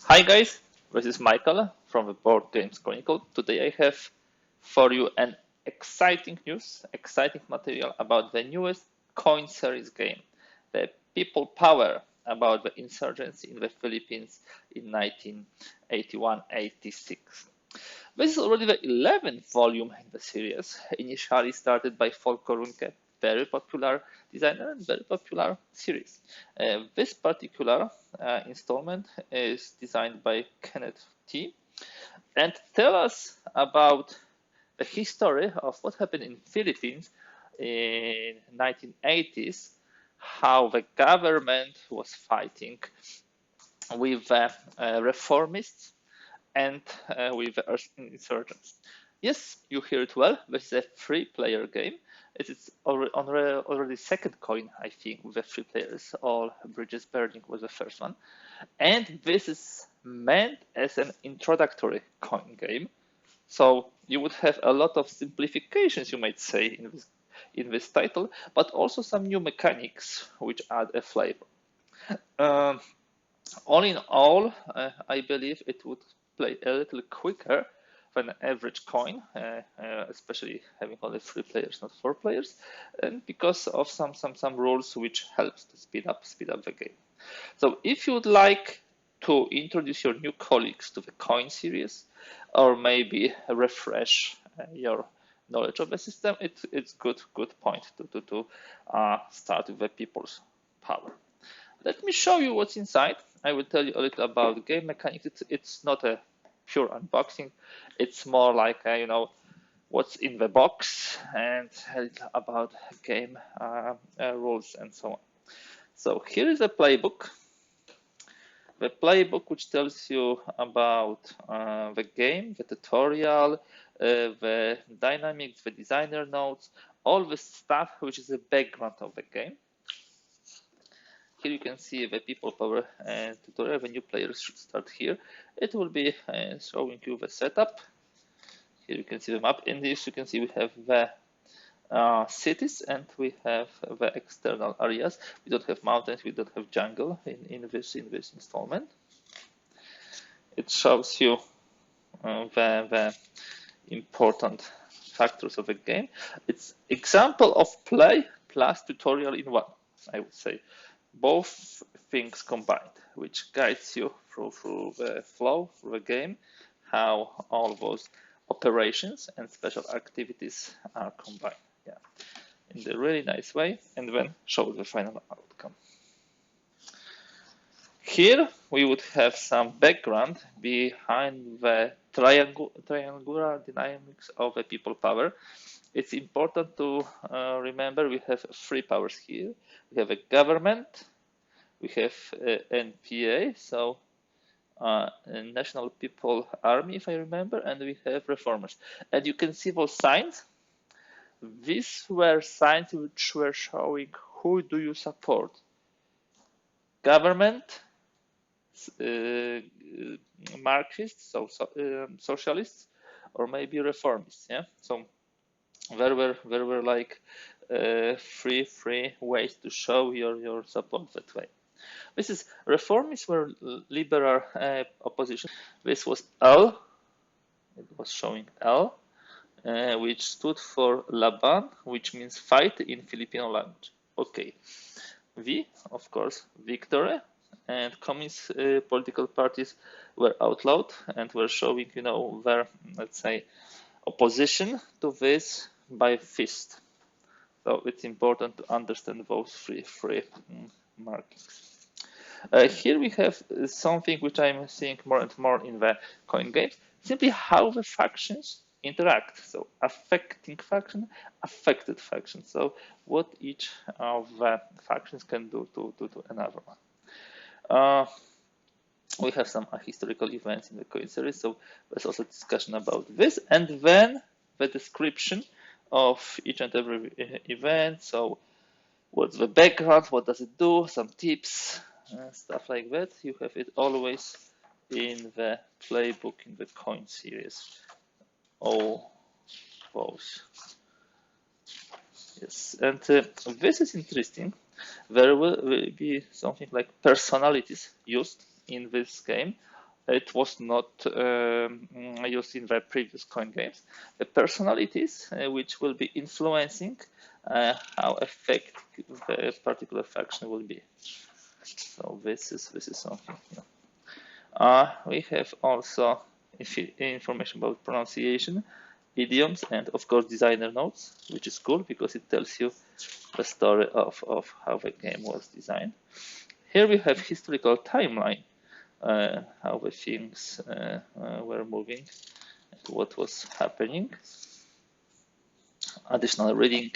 Hi guys, this is Michael from the Board Games Chronicle. Today I have for you an exciting material about the newest coin series game, the People Power, about the insurgency in the Philippines in 1981-86. This is already the 11th volume in the series, initially started by Folko Runke, very popular designer and very popular series. This particular installment is designed by Kenneth T. and tell us about the history of what happened in Philippines in 1980s, how the government was fighting with reformists and with insurgents. Yes, you hear it well. This is a free-player game. It is already second coin, I think, with the free players. All Bridges Burning was the first one, and this is meant as an introductory coin game. So you would have a lot of simplifications, you might say, in this title, but also some new mechanics which add a flavor. Um, all in all, I believe it would play a little quicker than an average coin, especially having only 3 players, not 4 players, and because of some rules which helps to speed up the game. So if you would like to introduce your new colleagues to the coin series, or maybe refresh your knowledge of the system, it's good point to start with the people's power. Let me show you what's inside. I will tell you a little about the game mechanics. It's not a pure unboxing. It's more like what's in the box and a little about game rules and so on. So here is a playbook. The playbook which tells you about the game, the tutorial, the dynamics, the designer notes, all the stuff which is the background of the game. Here you can see the People Power tutorial. The new players should start here. It will be showing you the setup. Here you can see the map. In this you can see we have the cities and we have the external areas. We don't have mountains, we don't have jungle in this installment. It shows you the important factors of the game. It's example of play plus tutorial in one, I would say. Both things combined, which guides you through the flow, through the game, how all those operations and special activities are combined. Yeah, in a really nice way, and then show the final outcome. Here we would have some background behind the triangular dynamics of the people power. It's important to remember we have 3 powers here. We have a government, we have NPA, so National People Army, if I remember, and we have reformers. And you can see those signs. These were signs which were showing who do you support. Government, Marxists, socialists, or maybe reformists. Yeah, so there were like 3 ways to show your support that way. This is reformists were liberal opposition. This was L. It was showing L, which stood for Laban, which means fight in Filipino language. Okay. V, of course, victory, and communist political parties were outlawed and were showing, their, let's say, opposition to this by fist. So it's important to understand those three markings. Here we have something which I'm seeing more and more in the coin games, simply how the factions interact. So affecting faction, affected faction. So what each of the factions can do to another one. We have some historical events in the coin series, so there's also discussion about this, and then the description of each and every event. So what's the background, what does it do, some tips, stuff like that. You have it always in the playbook in the coin series. All those. Yes, and this is interesting. There will be something like personalities used in this game. it was not used in the previous coin games. The personalities which will be influencing how effective the particular faction will be. So this is something new. We have also information about pronunciation, idioms, and of course designer notes, which is cool because it tells you the story of how the game was designed. Here we have historical timeline, how the things were moving, and what was happening. Additional reading,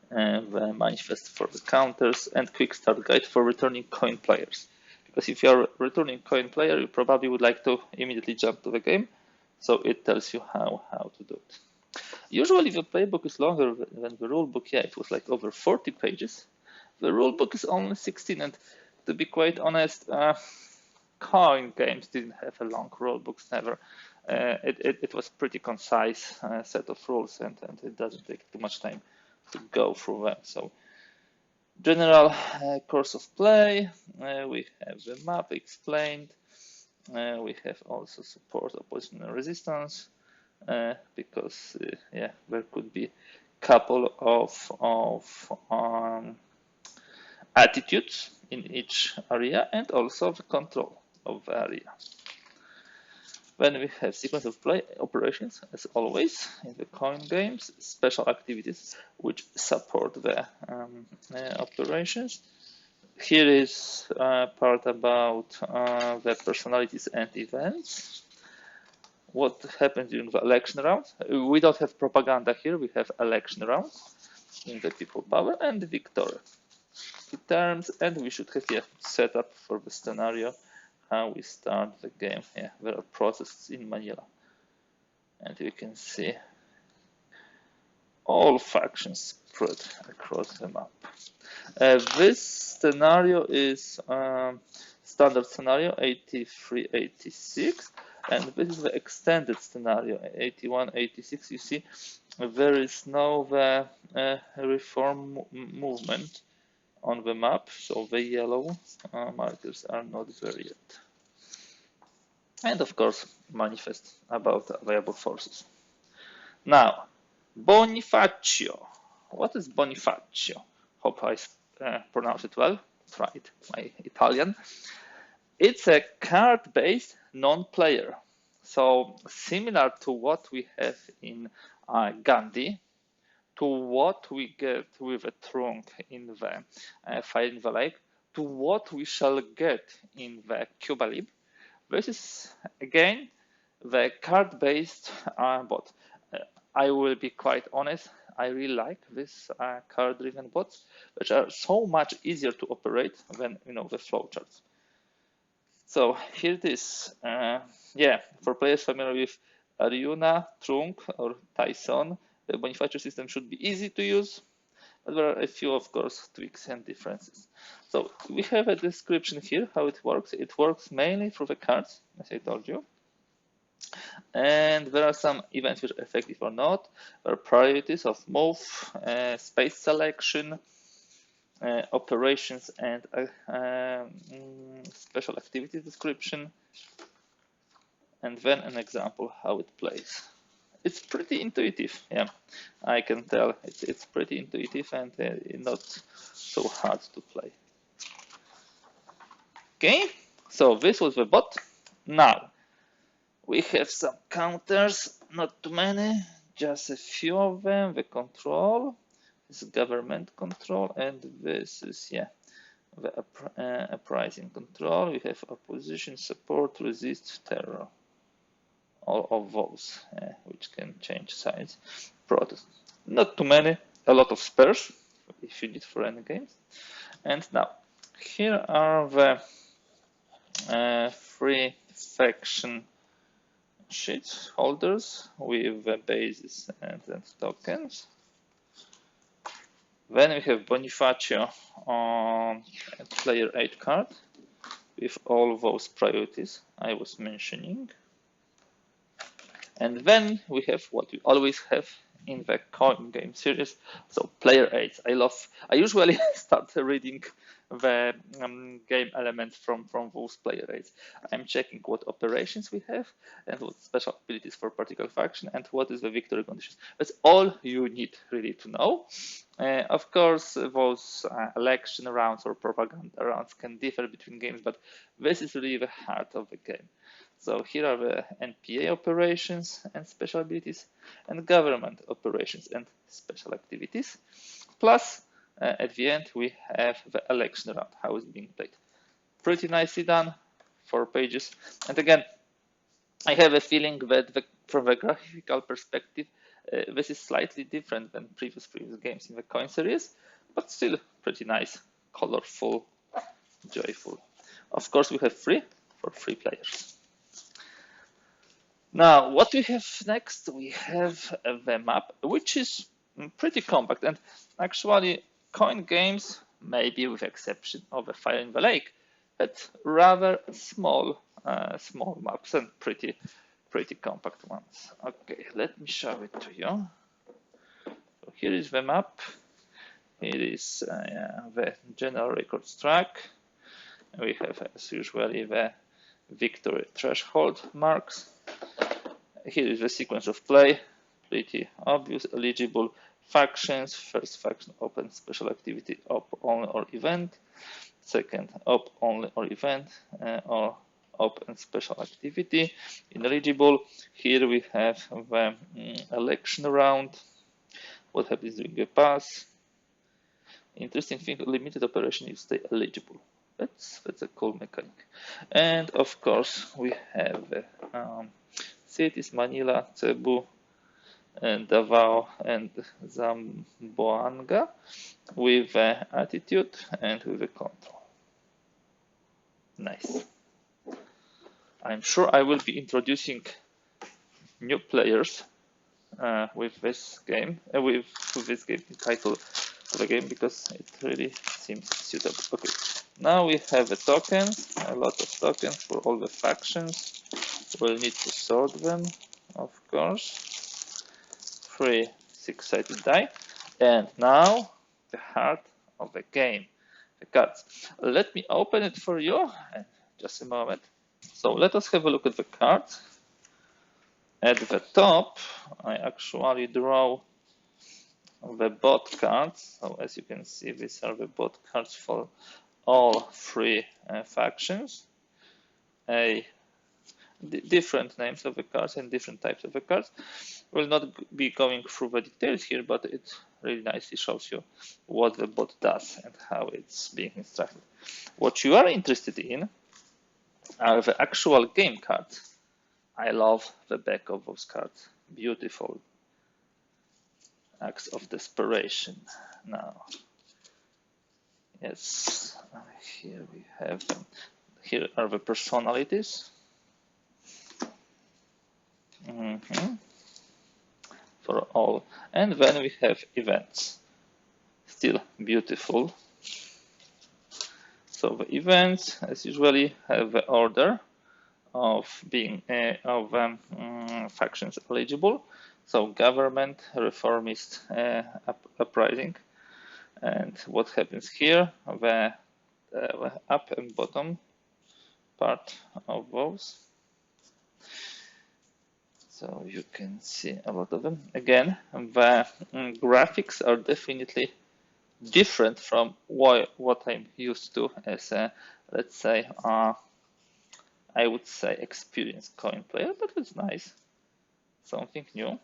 the manifest for the counters, and quick start guide for returning coin players. Because if you are a returning coin player, you probably would like to immediately jump to the game, so it tells you how to do it. Usually the playbook is longer than the rulebook. Yeah, it was like over 40 pages. The rulebook is only 16, and to be quite honest, coin games didn't have a long rulebooks, never. It was pretty concise set of rules, and it doesn't take too much time to go through them. So general course of play, we have the map explained, we have also support, opposition, and resistance, because yeah, there could be couple of attitudes in each area, and also the control of the area. Then we have sequence of play operations, as always in the coin games, special activities which support the operations. Here is part about the personalities and events. What happens during the election round? We don't have propaganda here, we have election round in the people power and the victory terms, and we should have set up for the scenario how we start the game. Yeah, there are processes in Manila, and you can see all factions spread across the map. This scenario is standard scenario 83-86, and this is the extended scenario 81-86. You see there is no reform movement on the map, so the yellow markers are not there yet. And of course, manifest about available forces. Now, Bonifacio. What is Bonifacio? Hope I pronounce it well. Tried my Italian. It's a card-based non-player. So similar to what we have in Gandhi, to what we get with a trunk in the Fire in the Lake, to what we shall get in the Cuba Libre. This is again the card-based bot. I will be quite honest, I really like this card-driven bots, which are so much easier to operate than the flowcharts. So here it is. Yeah, for players familiar with Ariuna, Trunk, or Tyson, the Bonifacio system should be easy to use, but there are a few, of course, tweaks and differences. So we have a description here how it works. It works mainly through the cards, as I told you. And there are some events which are effective or not. There are priorities of move, space selection, operations, and special activity description. And then an example how it plays. It's pretty intuitive, yeah. I can tell it's pretty intuitive and not so hard to play. Okay, so this was the bot. Now we have some counters, not too many, just a few of them. The control, this is government control, and this is the uprising control. We have opposition, support, resist, terror. All of those, which can change sides. Protest, not too many, a lot of spares if you need for any games. And now, here are the 3 faction sheets holders with the bases and tokens. Then we have Bonifacio on player 8 card with all those priorities I was mentioning. And then we have what we always have in the coin game series. So player aids. I usually start reading the game elements from those player aids. I'm checking what operations we have and what special abilities for particular faction and what is the victory conditions. That's all you need really to know. Of course, those election rounds or propaganda rounds can differ between games, but this is really the heart of the game. So here are the NPA operations and special abilities, and government operations and special activities. Plus, at the end, we have the election round, how it's being played. Pretty nicely done, 4 pages. And again, I have a feeling that from a graphical perspective, this is slightly different than previous games in the coin series, but still pretty nice, colorful, joyful. Of course, we have free for free players. Now, what we have next, we have the map, which is pretty compact. And actually, coin games, maybe with exception of a Fire in the Lake, but rather small maps and pretty compact ones. Okay, let me show it to you. So here is the map. Here is the general records track. We have, as usually, the victory threshold marks. Here is the sequence of play, pretty obvious, eligible factions. First faction open special activity op only or event. Second op only or event or op and special activity. Ineligible. Here we have the election round. What happens during the pass? Interesting thing, limited operation you stay eligible. That's a cool mechanic. And of course we have cities, Manila, Cebu, and Davao, and Zamboanga with attitude and with a control. Nice. I'm sure I will be introducing new players with this game, with this game title to the game, because it really seems suitable. Okay, now we have the tokens, a lot of tokens for all the factions. We'll need to sort them, of course. 3 6-sided die. And now the heart of the game, the cards. Let me open it for you in just a moment. So let us have a look at the cards. At the top, I actually draw the bot cards. So as you can see, these are the bot cards for all 3 factions. Different names of the cards and different types of the cards. We'll not be going through the details here, but it really nicely shows you what the bot does and how it's being instructed. What you are interested in are the actual game cards. I love the back of those cards. Beautiful. Acts of desperation. Now, yes, here we have them. Here are the personalities. For all. And then we have events. Still beautiful. So the events, as usually, have the order of being factions eligible. So government, reformist, uprising. And what happens here, the up and bottom part of those. So you can see a lot of them. Again, the graphics are definitely different from what I'm used to as a, let's say, I would say experienced coin player, but it's nice. Something new.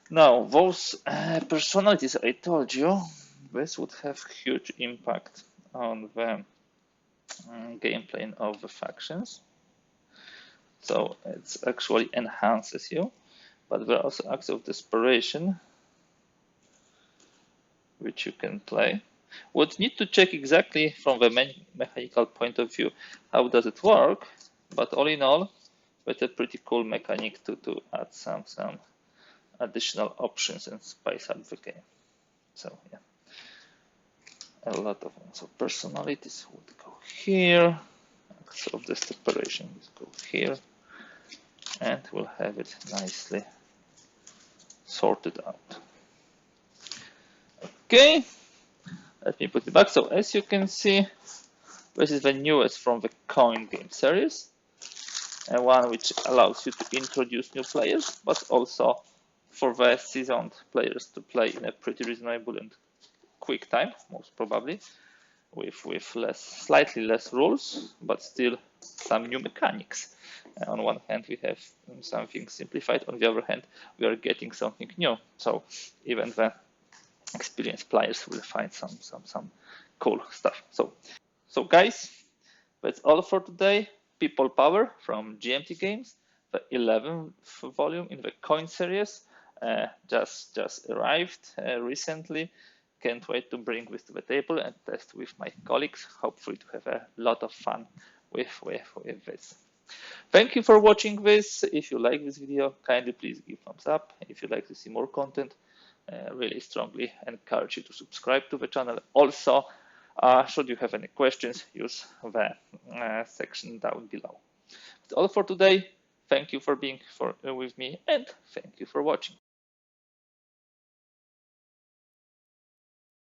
Now, those personalities I told you, this would have huge impact on the gameplay of the factions. So it actually enhances you, but there are also acts of desperation which you can play. Would need to check exactly from the mechanical point of view how does it work, but all in all, it's a pretty cool mechanic to add some additional options and spice up the game. So yeah, a lot of them. So personalities would go here, acts of desperation would go here, and we'll have it nicely sorted out. Okay, let me put it back. So as you can see, this is the newest from the coin game series, and one which allows you to introduce new players, but also for the seasoned players to play in a pretty reasonable and quick time, most probably, with slightly less rules, but still some new mechanics. On one hand, we have something simplified. On the other hand, we are getting something new. So even the experienced players will find some cool stuff. So guys, that's all for today. People Power from GMT Games, the 11th volume in the coin series, just arrived recently. Can't wait to bring this to the table and test with my colleagues. Hopefully to have a lot of fun with this. Thank you for watching this. If you like this video, kindly please give thumbs up. If you'd like to see more content, really strongly encourage you to subscribe to the channel. Also, should you have any questions, use the section down below. That's all for today. Thank you for being with me, and thank you for watching.